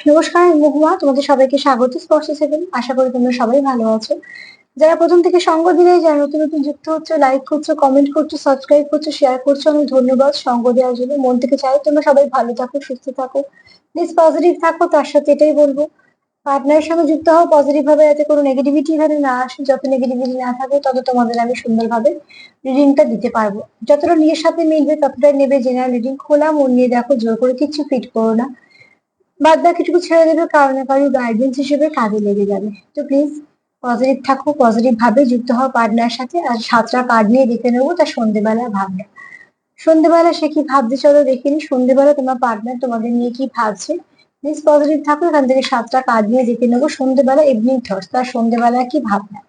নমস্কার, আমি মহুয়া। তোমাদের সবাইকে স্বাগত স্পর্শ সেভেন। আশা করি তোমরা সবাই ভালো আছো। যারা প্রথম থেকে সঙ্গ দিলে, যারা নতুন নতুন যুক্ত হচ্ছে, লাইক করছো, কমেন্ট করছো, সাবস্ক্রাইব করছো, শেয়ার করছো, আমি ধন্যবাদ সঙ্গ দেওয়ার জন্য। মন থেকে চাই তোমরা সবাই ভালো থাকো, সুস্থ থাকো, প্লিজ পজিটিভ থাকো। তার সাথে এটাই বলবো, পার্টনারের সঙ্গে যুক্ত হও পজিটিভ ভাবে, যাতে কোনো নেগেটিভিটি এখানে না আসে। যত নেগেটিভিটি না থাকে তত তোমাদের আমি সুন্দরভাবে রিডিংটা দিতে পারবো। যতটা নিজের সাথে মিলবে ততটাই নেবে। জেনারেল রিডিং খোলা মন নিয়ে দেখো, জোর করে কিচ্ছু ফিট করো না। বাদ বাকিটুকু ছেড়ে দেবে, কারো না কারো গাইডেন্স হিসেবে কাজে লেগে যাবে। তো প্লিজ পজিটিভ থাকো, পজিটিভ ভাবে যুক্ত হও পার্টনার সাথে। আর 7টা কার্ড নিয়ে দেখে নেবো তার সন্ধ্যেবেলা ভাবনা। সন্ধ্যেবেলা সে কি ভাবছে চলো দেখে নি। সন্ধ্যেবেলা তোমার পার্টনার তোমাদের নিয়ে কি ভাবছে। প্লিজ পজিটিভ থাকো, এখান থেকে 7টা কার্ড নিয়ে দেখে নেবো সন্ধ্যেবেলা ইভিনিং থটস, তার সন্ধ্যেবেলা কি ভাবনা।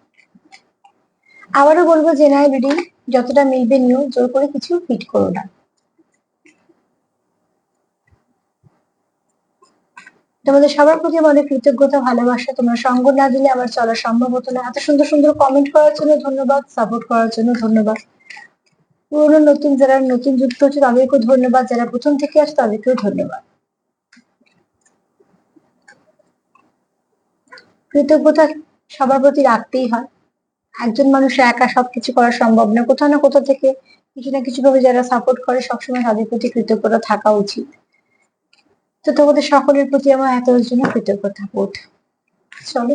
আবারও বলবো, জেনারেল রিডিং যতটা মিলবে নিও, জোর করে কিছু ফিট করো না। তোমাদের সবার প্রতি আমাদের কৃতজ্ঞতা, ভালোবাসা। তোমরা সঙ্গ না দিলে আমার চলা সম্ভব হতো না। এত সুন্দর সুন্দর কমেন্ট করার জন্য ধন্যবাদ, সাপোর্ট করার জন্য ধন্যবাদ। পুরোনো নতুন যারা নতুন যুক্ত হচ্ছে তাদেরকেও ধন্যবাদ, যারা প্রথম থেকে আসছে তাদেরকেও ধন্যবাদ। কৃতজ্ঞতা সবার প্রতি রাখতেই হয়। একজন মানুষ একা সবকিছু করা সম্ভব না, কোথাও না কোথাও থেকে কিছু না কিছু ভাবে যারা সাপোর্ট করে সবসময় তাদের প্রতি কৃতজ্ঞতা থাকা উচিত। তো তোমাদের সকলের প্রতি আমার এত জন্য কৃতজ্ঞতা বোধ। চলো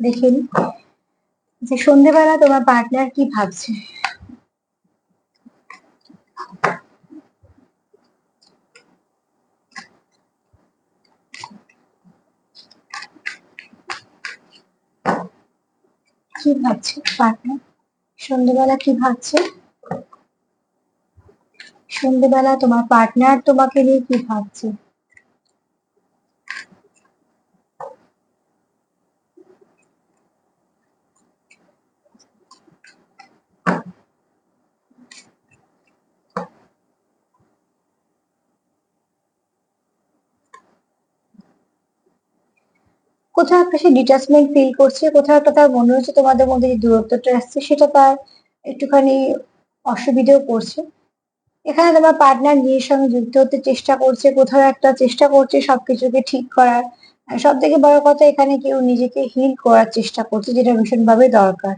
দেখে নি যে সন্ধ্যেবেলা তোমার পার্টনার কি ভাবছে। কি ভাবছে পার্টনার, সন্ধ্যেবেলা কি ভাবছে। সন্ধ্যেবেলা তোমার পার্টনার তোমাকে নিয়ে কি ভাবছে। কোথাও একটা সে ডিটাচমেন্ট ফিল করছে, কোথাও একটা তার মনে হচ্ছে তোমাদের মধ্যে যে দূরত্বটা আসছে সেটা তার একটুখানি অসুবিধেও করছে। এখানে তোমার পার্টনার নিজের সঙ্গে যুক্ত হতে চেষ্টা করছে, কোথাও একটা চেষ্টা করছে সবকিছুকে ঠিক করার। আর সব থেকে বড় কথা, এখানে কেউ নিজেকে হিল করার চেষ্টা করছে, যেটা ভীষণভাবে দরকার।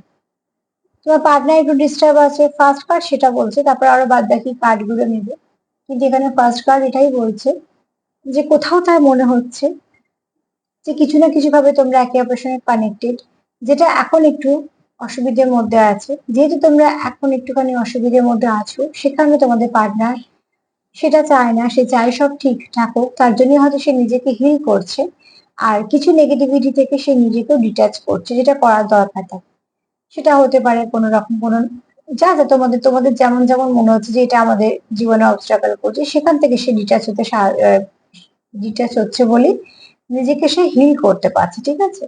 তোমার পার্টনার একটু ডিস্টার্ব আছে, ফার্স্ট কার্ড সেটা বলছে, তারপর আরো বাদ বাকি কার্ড গুলো নেবে। কিন্তু এখানে ফার্স্ট কার্ড এটাই বলছে যে কোথাও তার মনে হচ্ছে যে কিছু না কিছু ভাবে তোমরা একে অপরের সঙ্গে কানেক্টেড, যেটা এখন একটু অসুবিধার মধ্যে আছে। যেহেতু তোমরা এখন একটুখানি অসুবিধার মধ্যে আছো, সেখানে তোমাদের পার্টনার সেটা চায় না, সে চায় সব ঠিকঠাক হোক। তার জন্য হয়তো সে নিজেকে হিল করছে, আর কিছু নেগেটিভিটি থেকে সে নিজেকেও ডিটাচ করছে, যেটা করার দরকার থাকে। সেটা হতে পারে কোনো রকম কোনো যা যা তোমাদের তোমাদের যেমন যেমন মনে হচ্ছে যে এটা আমাদের জীবনে অবস্ট্রাগল করছে, সেখান থেকে সে ডিটাচ হতে ডিটাচ হচ্ছে বলে নিজেকে সে হিল করতে পারছে। ঠিক আছে,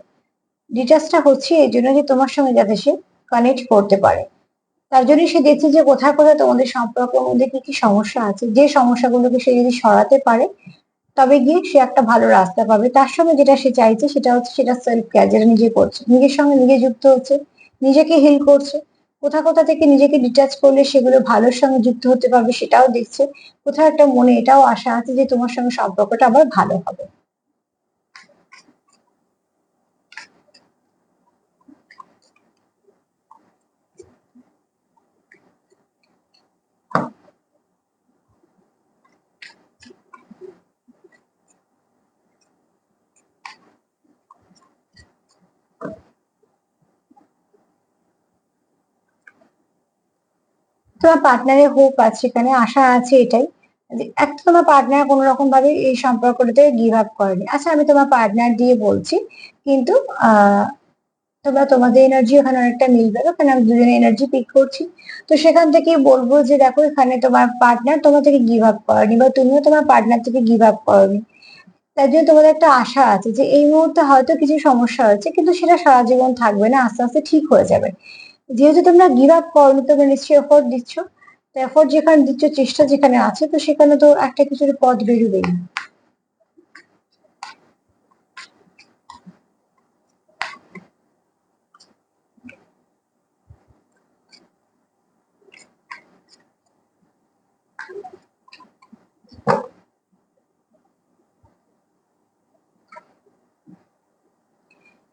ডিটাচটা হচ্ছে এই জন্য যে তোমার সঙ্গে যাতে সে কানেক্ট করতে পারে। তার জন্য সে দেখছে যে কোথায় কোথায় তোমাদের সম্পর্কের মধ্যে কি কি সমস্যা আছে, যে সমস্যাগুলোকে সে যদি সরাতে পারে তবে গিয়ে সে একটা ভালো রাস্তা পাবে। তার সঙ্গে যেটা সে চাইছে সেটা হচ্ছে সেটা সেলফ কেয়ার, যেটা নিজে করছে, নিজের সঙ্গে নিজে যুক্ত হচ্ছে, নিজেকে হিল করছে। কোথা কোথা থেকে নিজেকে ডিটাচ করলে সেগুলো ভালোর সঙ্গে যুক্ত হতে পারবে সেটাও দেখছে। কোথাও একটা মনে এটাও আশা আছে যে তোমার সঙ্গে সম্পর্কটা আবার ভালো হবে। তোমার পার্টনারের হোপ আছে, এখানে আশা আছে এটাই যে একটা তোমার পার্টনার কোনো রকম ভাবে এই সম্পর্কটাতে গিভ আপ করেনি। আচ্ছা, আমি তোমার পার্টনার দিয়ে বলছি, কিন্তু আহ তোমরা তোমাদের এনার্জি ওখানে অনেকটা মিলবে। ওখানে আমি দুজনের এনার্জি পিক করছি। তো সেখান থেকে বলবো যে দেখো, এখানে তোমার পার্টনার তোমার থেকে গিভ আপ করেনি, বা তুমিও তোমার পার্টনার থেকে গিভ আপ করোনি। তার জন্য তোমাদের একটা আশা আছে যে এই মুহূর্তে হয়তো কিছু সমস্যা হয়েছে, কিন্তু সেটা সারা জীবন থাকবে না, আস্তে আস্তে ঠিক হয়ে যাবে। যেহেতু তোমরা গিভ আপ করোনি, তোমরা নিশ্চয়ই এফোর্ট দিচ্ছ। তো এফোর্ট যেখানে দিচ্ছ, চেষ্টা যেখানে আছে, তো সেখানে তো একটা কিছুর পথ বেরোবেই।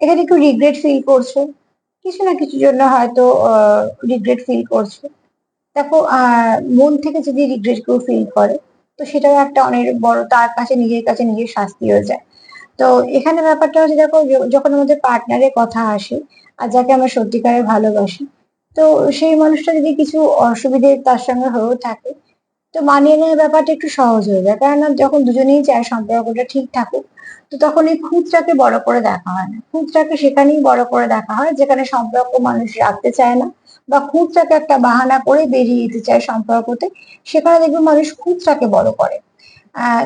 এখানে একটু রিগ্রেট ফিল করছো, কিছু না কিছুর জন্য হয়তো রিগ্রেট ফিল করছো। দেখো মন থেকে যদি রিগ্রেট কেউ ফিল করে, তো সেটাও একটা অনেক বড় তার কাছে নিজের শাস্তি হয়ে যায়। তো এখানে ব্যাপারটা হচ্ছে, দেখো যখন আমাদের পার্টনারের কথা আসে আর যাকে আমরা সত্যিকারের ভালোবাসি, তো সেই মানুষটা যদি কিছু অসুবিধে তার সঙ্গে হয়েও থাকে, তো মানিয়ে নেওয়ার ব্যাপারটা একটু সহজ হয়ে যায়। কারণ যখন দুজনেই চায় সম্পর্কটা ঠিক থাকুক, তো তখন এই খুঁতটাকে বড় করে দেখা হয় না, খুঁতটাকে সেখানেই বড় করে দেখা হয় যেখানে সম্পর্ক মানুষ রাখতে চায় না, বা খুঁতটাকে একটা বাহানা করে বেরিয়ে যেতে চায় সম্পর্কতে, সেখানে দেখবে মানুষ খুঁতটাকে বড় করে।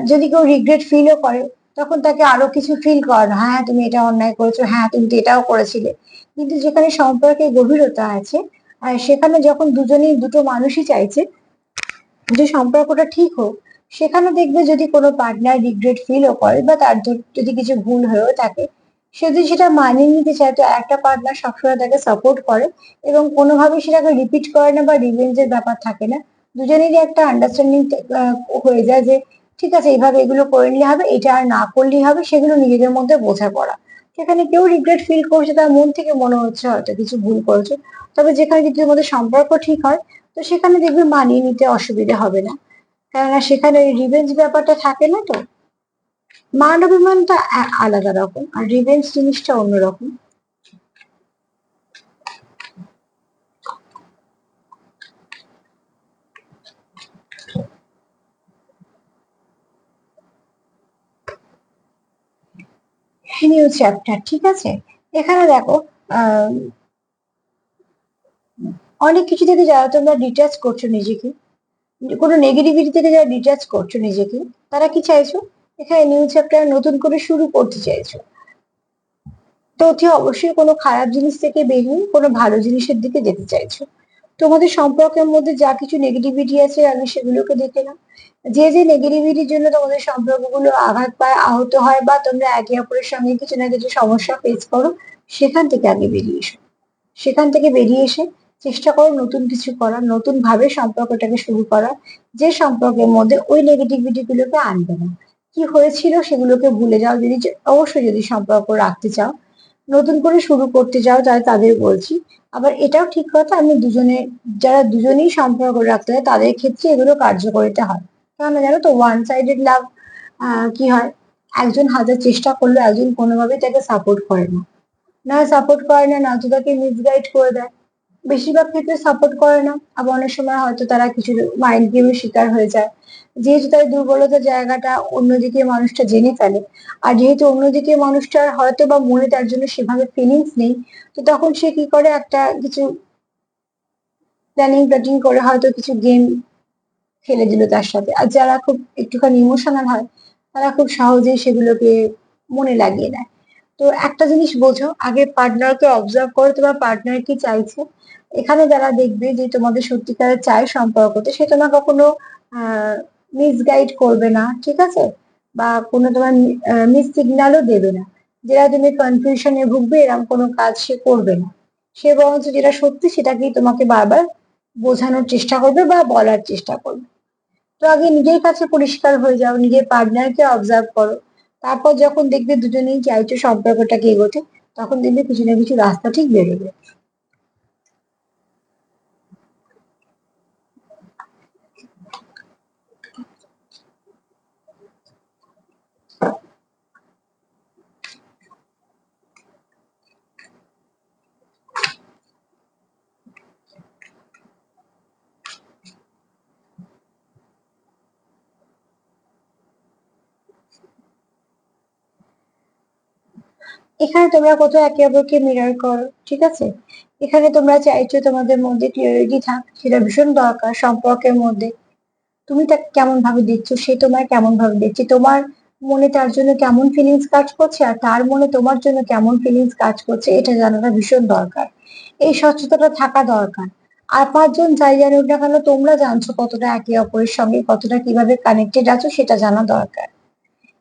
যদি কেউ রিগ্রেট ফিলও করে, তখন তাকে আরো কিছু ফিল করানো, হ্যাঁ তুমি এটা অন্যায় করেছো, হ্যাঁ তুমি তো এটাও করেছিলে। কিন্তু যেখানে সম্পর্কে গভীরতা আছে, আর সেখানে যখন দুটো মানুষই চাইছে যে সম্পর্কটা ঠিক হোক, সেখানে দেখবে যদি কোনো পার্টনার রিগ্রেট ফিলও করে বা তার যদি কিছু ভুল হয়েও থাকে, সে যদি সেটা মানিয়ে নিতে চায়, তো একটা পার্টনার সবসময় তাকে সাপোর্ট করে এবং কোনোভাবেই সেটাকে রিপিট করে না বা রিভেঞ্জের ব্যাপার থাকে না। দুজনেরই একটা আন্ডারস্ট্যান্ডিং হয়ে যায় যে ঠিক আছে, এইভাবে এগুলো করে নিলে হবে, এটা আর না করলেই হবে, সেগুলো নিজেদের মধ্যে বোঝাপড়া। সেখানে কেউ রিগ্রেট ফিল করছে, তার মন থেকে মনে হচ্ছে হয়তো কিছু ভুল করেছে। তবে যেখানে যদি তোমাদের সম্পর্ক ঠিক হয়, তো সেখানে দেখবে মানিয়ে নিতে অসুবিধা হবে না। কেননা সেখানে ওই রিভেঞ্জ ব্যাপারটা থাকে না তো। মান অভিমানটা আলাদা রকম, আর রিভেঞ্জ জিনিসটা অন্যরকম। নিউ চ্যাপ্টার, ঠিক আছে। এখানে দেখো আহ অনেক কিছু থেকে যারা তোমরা ডিটাচ করছো নিজেকে, কোনো নেগেটিভিটি থেকে যারা ডিটাচ করছো নিজেকে, তারা কি চাইছো, এখানে নিউ চ্যাপ্টার নতুন করে শুরু করতে চাইছো। তো অতি অবশ্যই কোনো খারাপ জিনিস থেকে বেরিয়ে কোনো ভালো জিনিসের দিকে যেতে চাইছো। তোমাদের সম্পর্কের মধ্যে যা কিছু নেগেটিভিটি আছে আগে সেগুলোকে দেখে নাও। যে নেগেটিভিটির জন্য তোমাদের সম্পর্কগুলো আঘাত পায়, আহত হয়, বা তোমরা একে অপরের সঙ্গে কিছু না কিছু সমস্যা ফেস করো, সেখান থেকে আগে বেরিয়ে এসো। সেখান থেকে বেরিয়ে এসে চেষ্টা করো নতুন কিছু করার, নতুন ভাবে সম্পর্কটাকে শুরু করার, যে সম্পর্কের মধ্যে ওই নেগেটিভিটি গুলোকে আনবে না। কি হয়েছিল সেগুলোকে ভুলে যাও, যদি অবশ্যই যদি সম্পর্ক রাখতে চাও, নতুন করে শুরু করতে চাও, তাহলে তাদের বলছি। আবার এটাও ঠিক কথা, আমি যারা দুজনেই সম্পর্ক রাখতে হয় তাদের ক্ষেত্রে এগুলো কার্যকরিতা হয়। কারণ জানো তো, ওয়ান সাইডেড লাভ কি হয়, একজন হাজার চেষ্টা করলে একজন কোনোভাবেই তাকে সাপোর্ট করে না, না সাপোর্ট করে না, না তো তাকে মিসগাইড করে দেয়। বেশিরভাগ ক্ষেত্রে সাপোর্ট করে না, আবার অনেক সময় হয়তো তারা কিছু মাইন্ড গেমের শিকার হয়ে যায়, যেহেতু তার দুর্বলতার জায়গাটা অন্যদিকে মানুষটা জেনে ফেলে। আর যেহেতু অন্যদিকে মানুষটার হয়তো বা মনে তার জন্য সেভাবে ফিলিংস নেই, তো তখন সে কি করে, একটা কিছু প্ল্যানিং প্ল্যাটিং করে হয়তো কিছু গেম খেলে দিল তার সাথে। আর যারা খুব একটুখানি ইমোশনাল হয়, তারা খুব সহজেই সেগুলোকে মনে লাগিয়ে নেয়। তো একটা জিনিস বোঝো, আগে পার্টনারকে অবজার্ভ করো, তোমার পার্টনার কি চাইছে। এখানে যারা দেখবে যে তোমাদের সত্যিকারের চাই সম্পর্কতে, সে তোমার কখনো মিসগাইড করবে না, ঠিক আছে, বা কোনো তোমার মিস সিগন্যালও দেবে না। যেটা তুমি কনফিউশনে ভুগবে, এরকম কোনো কাজ সে করবে না। সে বরঞ্চ যেটা সত্যি সেটাকেই তোমাকে বারবার বোঝানোর চেষ্টা করবে বা বলার চেষ্টা করবে। তো আগে নিজের কাছে পরিষ্কার হয়ে যাও, নিজের পার্টনারকে অবজার্ভ করো। তারপর যখন দেখবে দুজনেই চাইছো সম্পর্কটাকে এগোতে, তখন দেখবে কিছু না কিছু রাস্তা ঠিক বেরোবে। এখানে তোমরা কোথাও একে অপরকে মিরর করো, ঠিক আছে। এখানে তোমরা চাইছো তোমাদের মধ্যে ক্লিয়ারিটি থাক, সেটা ভীষণ দরকার সম্পর্কের মধ্যে। তুমি তাকে কেমন ভাবে দেখছো, সে তোমায় কেমন ভাবে দেখছে, তোমার মনে তার জন্য কেমন ফিলিংস কাজ করছে, আর তার মনে তোমার জন্য কেমন ফিলিংস কাজ করছে, এটা জানাটা ভীষণ দরকার। এই স্বচ্ছতাটা থাকা দরকার। আর পাঁচজন যাই জানুক না কেন, তোমরা জানছো কতটা একে অপরের সঙ্গে, কতটা কিভাবে কানেক্টেড আছো, সেটা জানা দরকার।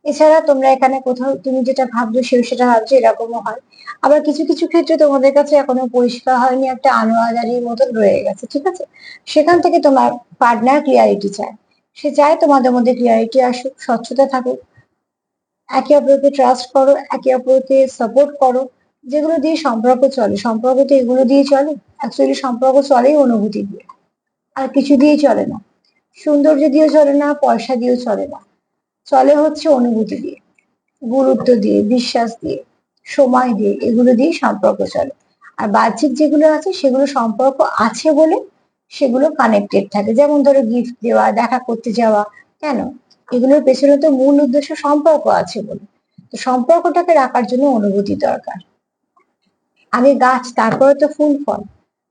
এছাড়া তোমরা এখানে কোথাও তুমি যেটা ভাবছো সেও সেটা ভাবছো, এরকমও হয়। আবার কিছু কিছু ক্ষেত্রে তোমাদের কাছে এখনো পরিষ্কার হয়নি, একটা আনোয়াদারির মতন রয়ে গেছে, ঠিক আছে। সেখান থেকে তোমার পার্টনার ক্লিয়ারিটি চায়। সে চায় তোমাদের মধ্যে ক্লিয়ারিটি আসুক, স্বচ্ছতা থাকুক, একে অপরকে ট্রাস্ট করো, একে অপরকে সাপোর্ট করো। যেগুলো দিয়ে সম্পর্ক চলে, সম্পর্ক তো এগুলো দিয়ে চলে। অ্যাকচুয়ালি সম্পর্ক চলেই অনুভূতি দিয়ে, আর কিছু দিয়ে চলে না। সৌন্দর্য দিয়েও চলে না, পয়সা দিয়েও চলে না, চলে হচ্ছে অনুভূতি দিয়ে, গুরুত্ব দিয়ে, বিশ্বাস দিয়ে, সময় দিয়ে, এগুলো দিয়ে সম্পর্ক চলে। আর বাহ্যিক যেগুলো আছে সেগুলো সম্পর্ক আছে বলে সেগুলো কানেক্টেড থাকে। যেমন ধরো গিফট দেওয়া, দেখা করতে যাওয়া। কেন? এগুলোর পেছনে তো মূল উদ্দেশ্য সম্পর্ক আছে বলে। তো সম্পর্কটাকে রাখার জন্য অনুভূতি দরকার। আগে গাছ, তারপরে তো ফুল ফল।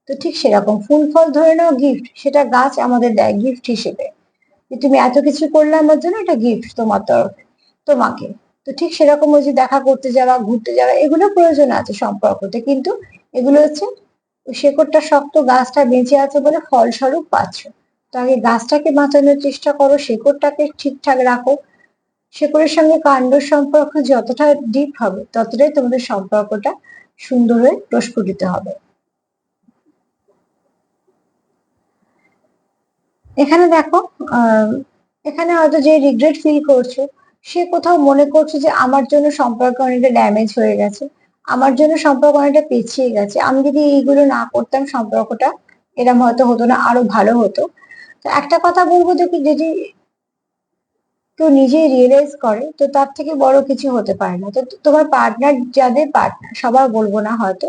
তো ঠিক সেরকম ফুল ফল ধরে নাও গিফট, সেটা গাছ আমাদের দেয় গিফট হিসেবে, যে তুমি এত কিছু করলে আমার জন্য, এটা গিফট তোমার তরফে তোমাকে। তো ঠিক সেরকম ওই যে দেখা করতে যাওয়া, ঘুরতে যাওয়া, এগুলো প্রয়োজন আছে সম্পর্কতে, কিন্তু এগুলো হচ্ছে ওই শেকড়টা শক্ত, গাছটা বেঁচে আছে বলে ফলস্বরূপ পাচ্ছ। তো আগে গাছটাকে বাঁচানোর চেষ্টা করো, শেকড়টাকে ঠিকঠাক রাখো। শেকড়ের সঙ্গে কাণ্ডর সম্পর্ক যতটা ডিপ হবে ততটাই তোমাদের সম্পর্কটা সুন্দর হয়ে প্রস্ফুটিত হবে। এখানে দেখো, আহ এখানে হয়তো যে রিগ্রেট ফিল করছো, সে কোথাও মনে করছে যে আমার জন্য সম্পর্ক অনেকটা ড্যামেজ হয়ে গেছে, আমার জন্য সম্পর্ক অনেকটা পিছিয়ে গেছে, আমি যদি এইগুলো না করতাম সম্পর্কটা এরম হয়তো হতো না, আরো ভালো হতো। তো একটা কথা বলবো, দেখি যদি কেউ নিজেই রিয়েলাইজ করে তো তার থেকে বড় কিছু হতে পারে না। তো তোমার পার্টনার, যাদের পার্টনার, সবার বলবো না হয়তো,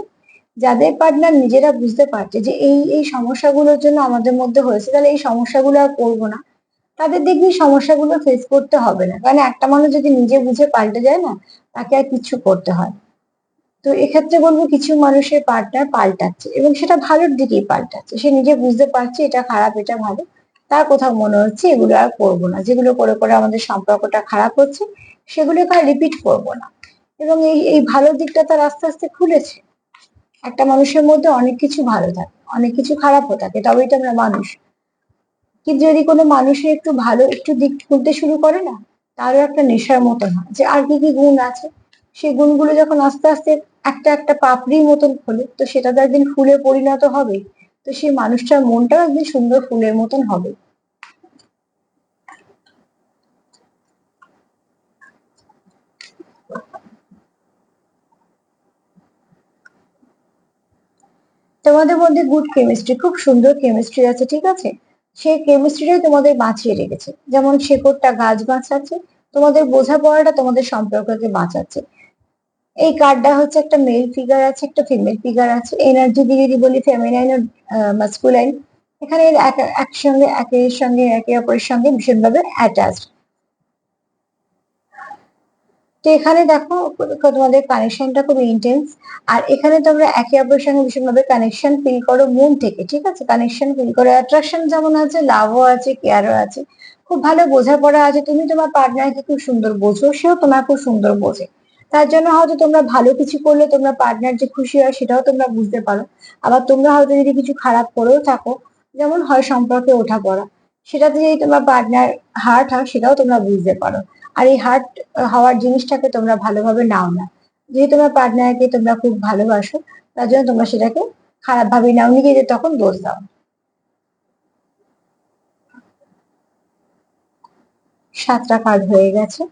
যাদের পার্টনার নিজেরা বুঝতে পারছে যে এই এই সমস্যাগুলোর জন্য আমাদের মধ্যে হয়েছে, তাহলে এই সমস্যাগুলো আর করবো না, তাদের দেখবি সমস্যাগুলো ফেস করতে হবে না। কারণ একটা মানুষ যদি নিজে বুঝে পাল্টে যায় না, তাকে আর কিছু করতে হয়। তো এক্ষেত্রে বলবো কিছু মানুষের পার্টনার পাল্টাচ্ছে এবং সেটা ভালোর দিকেই পাল্টাচ্ছে, সে নিজে বুঝতে পারছে এটা খারাপ এটা ভালো, তার কোথাও মনে হচ্ছে এগুলো আর করবো না, যেগুলো করে করে আমাদের সম্পর্কটা খারাপ হচ্ছে সেগুলোকে আর রিপিট করবো না। এবং এই এই ভালো দিকটা তার আস্তে আস্তে খুলেছে। একটা মানুষের মধ্যে অনেক কিছু ভালো থাকে, অনেক কিছু খারাপও থাকে, তবেই তো আমরা মানুষ। কিন্তু যদি কোনো মানুষের একটু ভালো একটু দিক খুলতে শুরু করে না, তারও একটা নেশার মতন হয় যে আর কি কি গুণ আছে। সেই গুণগুলো যখন আস্তে আস্তে একটা একটা পাপড়ির মতন খোলে, তো সেটা তো একদিন ফুলে পরিণত হবে। তো সেই মানুষটার মনটাও একদিন সুন্দর ফুলের মতন হবে। তোমাদের মধ্যে গুড কেমিস্ট্রি, খুব সুন্দর কেমিস্ট্রি আছে, ঠিক আছে। সেই কেমিস্ট্রিটাই তোমাদের বাঁচিয়ে রেখেছে। যেমন শেকড়টা গাছ বাঁচাচ্ছে, তোমাদের বোঝাপড়াটা তোমাদের সম্পর্ককে বাঁচাচ্ছে। এই কার্ডটা হচ্ছে একটা মেল ফিগার আছে, একটা ফিমেল ফিগার আছে, এনার্জি দিয়ে যদি বলি ফেমিনাইন ও মাস্কুলাইন। এখানে এর একসঙ্গে একের সঙ্গে একে অপরের সঙ্গে ভীষণভাবে অ্যাটাচড। তো এখানে দেখো তোমাদের কানেকশনটা খুব ইন্টেন্স। আর এখানে তোমরা একে অপরের সঙ্গে ভীষণভাবে কানেকশন ফিল করো মন থেকে, ঠিক আছে, কানেকশন ফিল করো, অ্যাট্রাকশন যেমন আছে, লাভও আছে, কেয়ারও আছে, খুব ভালো বোঝাপড়া আছে। তুমি তোমার পার্টনারকে খুব সুন্দর বোঝো, সেও তোমার খুব সুন্দর বোঝে। তার জন্য হয়তো তোমরা ভালো কিছু করলে তোমরা পার্টনার যে খুশি হয় সেটাও তোমরা বুঝতে পারো। আবার তোমরা হয়তো যদি কিছু খারাপ করেও থাকো, যেমন হয় সম্পর্কে ওঠা পড়া, সেটাতে যদি তোমার পার্টনার হার্ট হয় সেটাও তোমরা বুঝতে পারো। আর এই হার্ট হওয়ার জিনিসটাকে তোমরা ভালোভাবে নাও না। যেহেতু তোমার পার্টনারকে তোমরা খুব ভালোবাসো, তার জন্য তোমরা সেটাকে খারাপ ভাবে নাও, নিজেদের তখন দোষ দাও। 7টা কার্ড হয়ে গেছে।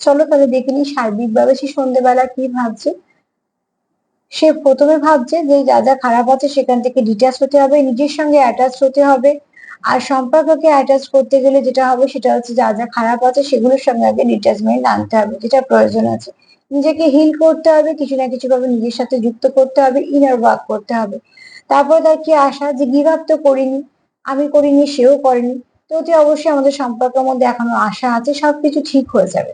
চলো তাহলে দেখে নিই সার্বিকভাবে সে সন্ধ্যেবেলা কি ভাবছে। সে প্রথমে ভাবছে যে যা যা খারাপ আছে সেখান থেকে ডিটাচ হতে হবে, নিজের সঙ্গে অ্যাটাচ হতে হবে। আর সম্পর্ককে অ্যাটাচ করতে গেলে যেটা হবে সেটা হচ্ছে যা যা খারাপ আছে সেগুলোর সঙ্গে আগে ডিটাচমেন্ট আনতে হবে, যেটা প্রয়োজন আছে। নিজেকে হিল করতে হবে, কিছু না কিছু ভাবে নিজের সাথে যুক্ত করতে হবে, ইনার ওয়ার্ক করতে হবে। তারপর তার কি আশা যে গিভ আপ তো করিনি, আমি করিনি, সেও করেনি, তো অতি অবশ্যই আমাদের সম্পর্কের মধ্যে এখনো আশা আছে, সবকিছু ঠিক হয়ে যাবে।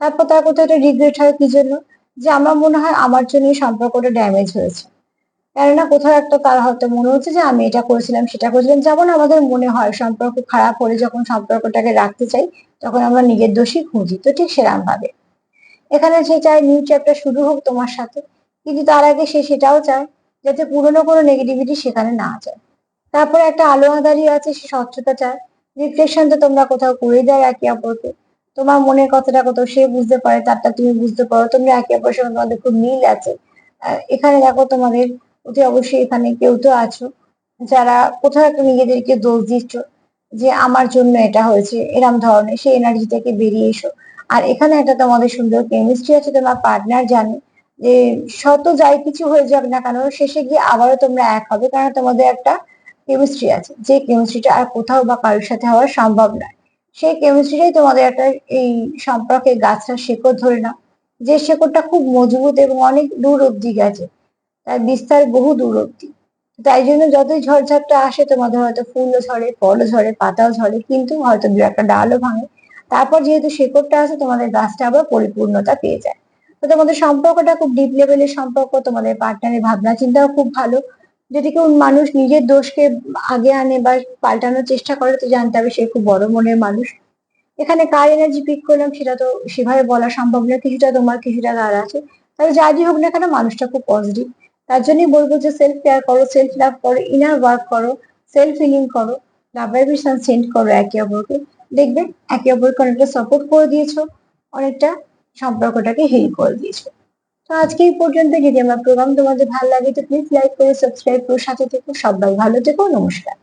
তারপর তার কোথাও একটা রিগ্রেট হয় কি জন্য, যে আমার মনে হয় আমার জন্য এই সম্পর্কটা ড্যামেজ হয়েছে। কেননা কোথাও একটা তার হয়তো মনে হচ্ছে যে আমি এটা করেছিলাম সেটা করেছিলাম। যেমন আমাদের মনে হয় সম্পর্ক খারাপ হলে যখন সম্পর্কটাকে রাখতে চাই, তখন আমরা নিজের দোষী খুঁজি, তো ঠিক সেরকম ভাবে এখানে সে চায় নিউ চ্যাপ্টার শুরু হোক তোমার সাথে। কিন্তু তার আগে সে সেটাও চায় যাতে পুরোনো কোনো নেগেটিভিটি সেখানে না যায়। তারপরে একটা আলো আঁধারি আছে, সে স্বচ্ছতা চায়। রিফ্লেকশন তো তোমরা কোথাও করে দাও একে অপরকে, তোমার মনের কথাটা কোথাও সে বুঝতে পারে, তারটা তুমি বুঝতে পারো, তোমরা একে অপরের সঙ্গে তোমাদের খুব মিল আছে। এখানে দেখো তোমাদের অতি অবশ্যই এখানে কেউ তো আছো যারা কোথাও একটা নিজেদেরকে দোষ দিচ্ছ যে আমার জন্য এটা হয়েছে, এরম ধরনের, সেই এনার্জি থেকে বেরিয়ে এসো। আর এখানে একটা তোমাদের সুন্দর কেমিস্ট্রি আছে, তোমার পার্টনার জানে যে শত যাই কিছু হয়ে যাক না কেন শেষে গিয়ে আবারও তোমরা এক হবে, কারণ তোমাদের একটা কেমিস্ট্রি আছে, যে কেমিস্ট্রিটা আর কোথাও বা কারোর সাথে হওয়া সম্ভব নয়। সেই কেমিস্ট্রিটাই তোমাদের একটা এই সম্পর্কে গাছটা শেকড় ধরে না, যে শেকড়টা খুব মজবুত এবং অনেক দূর অব্দি গেছে, তার বিস্তার বহু দূর অব্দি। তাই জন্য যতই ঝড়ঝাপটা আসে তোমাদের হয়তো ফুলও ঝরে, ফলও ঝরে, পাতাও ঝরে, কিন্তু হয়তো দু একটা ডালও ভাঙে, তারপর যেহেতু শেকড়টা আছে তোমাদের গাছটা আবার পরিপূর্ণতা পেয়ে যায়। তো তোমাদের সম্পর্কটা খুব ডিপ লেভেলের সম্পর্ক, তোমাদের পার্টনারের ভাবনা চিন্তাও খুব ভালো। যদি কেউ মানুষ নিজের দোষকে আগে আনে বা পাল্টানোর চেষ্টা করে, তো জানতে হবে সে খুব বড় মনের মানুষ। এখানে কার এনার্জি পিক করলাম সেটা তো সেভাবে বলা সম্ভব না, কিছুটা তোমার কিছুটা তার আছে। তবে যাই হোক না কেন মানুষটা খুব পজিটিভ। তার জন্যই বলবো যে সেলফ কেয়ার করো, সেলফ লাভ করো, ইনার ওয়ার্ক করো, সেলফ হিলিং করো, লাভ ভাইব্রেশন সেন্ড করো একে অপরকে। দেখবে একে অপরকে অনেকটা সাপোর্ট করে দিয়েছো, অনেকটা সম্পর্কটাকে হিল করে দিয়েছো। তো আজকে এই পর্যন্ত। যদি আমার প্রোগ্রাম তোমাদের ভালো লাগে তো প্লিজ লাইক করো, সাবস্ক্রাইব করো, সাথে থেকো। সবাই ভালো থেকো, নমস্কার।